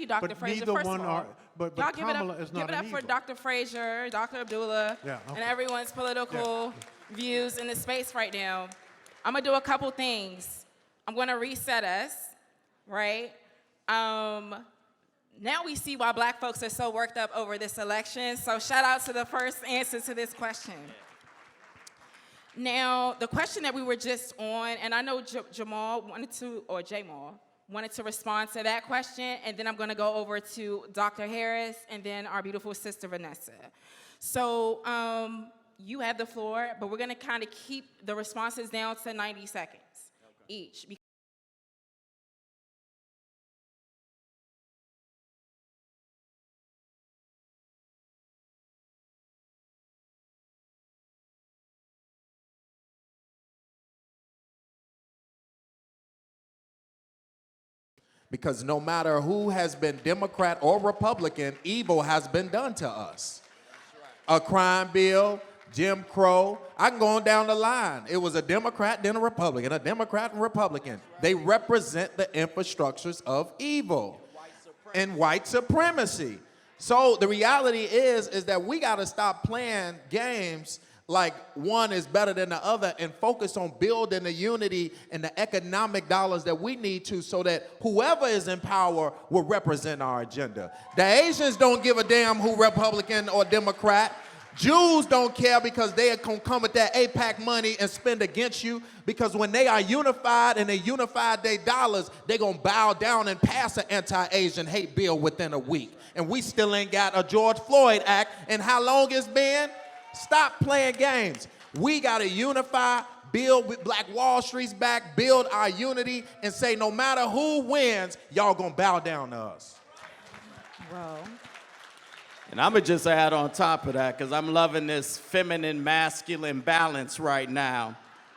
you, Dr. But Frazier. neither First one of all, are. But y'all give Kamala it is up, not give it an up for evil. Dr. Frazier, Dr. Abdullah, Yeah, okay. and everyone's political views in the space right now. I'm gonna do a couple things. I'm gonna reset us, right? Now we see why black folks are so worked up over this election. So shout out to the first answer to this question. Now, the question that we were just on, and I know Jamal wanted to, or Jamal, wanted to respond to that question, and then I'm gonna go over to Dr. Harris, and then our beautiful sister, Vanessa. So you have the floor, but we're gonna kind of keep the responses down to 90 seconds each. Because no matter who has been Democrat or Republican, evil has been done to us. A crime bill, Jim Crow, I can go on down the line. It was a Democrat, then a Republican, a Democrat and Republican. They represent the infrastructures of evil and white supremacy. So the reality is that we gotta stop playing games like one is better than the other and focus on building the unity and the economic dollars that we need to so that whoever is in power will represent our agenda. The Asians don't give a damn who Republican or Democrat. Jews don't care because they are gonna come with that AIPAC money and spend against you, because when they are unified and they unified their dollars, they're gonna bow down and pass an anti-Asian hate bill within a week. And we still ain't got a George Floyd Act, and how long it's been? Stop playing games. We gotta unify, build with Black Wall Street's back, build our unity, and say no matter who wins, y'all gonna bow down to us. Whoa. And I'm gonna just add on top of that, because I'm loving this feminine masculine balance right now.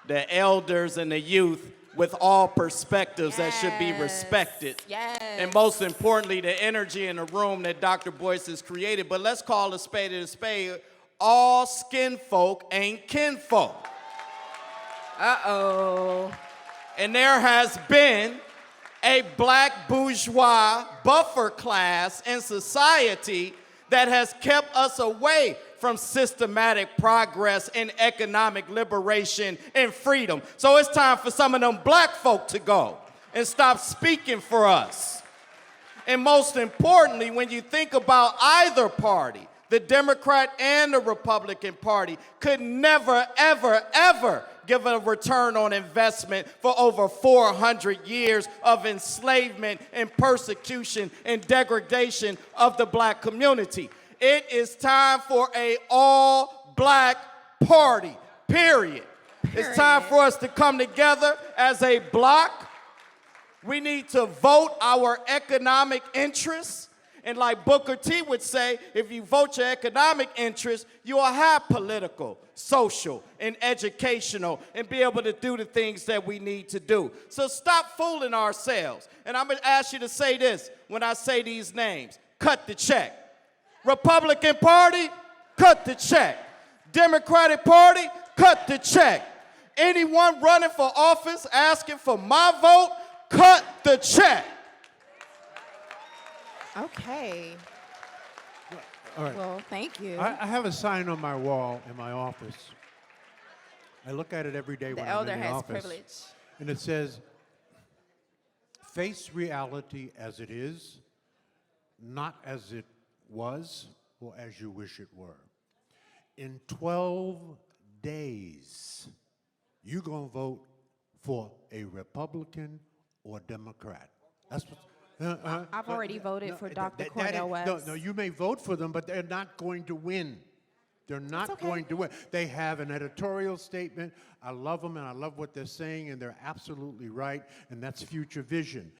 The elders and the youth with all perspectives that should be respected. Yes. And most importantly, the energy in the room that Dr. Boyce has created. But let's call a spade. All skin folk ain't kinfolk. Uh-oh. And there has been a black bourgeois buffer class in society that has kept us away from systematic progress and economic liberation and freedom. So it's time for some of them black folk to go and stop speaking for us. And most importantly, when you think about either party, the Democrat and the Republican Party could never, ever, ever give a return on investment for over 400 years of enslavement and persecution and degradation of the black community. It is time for an all-black party, period. It's time for us to come together as a bloc. We need to vote our economic interests. And like Booker T would say, if you vote your economic interests, you will have political, social, and educational, and be able to do the things that we need to do. So stop fooling ourselves. And I'm gonna ask you to say this when I say these names. Cut the check. Republican Party, cut the check. Democratic Party, cut the check. Anyone running for office asking for my vote, cut the check. Okay. All right. Well, thank you. I have a sign on my wall in my office. I look at it every day when I'm in the office. The elder has privilege. And it says, face reality as it is, not as it was or as you wish it were. In 12 days, you're going to vote for a Republican or Democrat. That's what. I've already voted for Dr. Cornel West. No, you may vote for them, but they're not going to win. They're not going to win. They have an editorial statement. I love them, and I love what they're saying, and they're absolutely right, and that's future vision.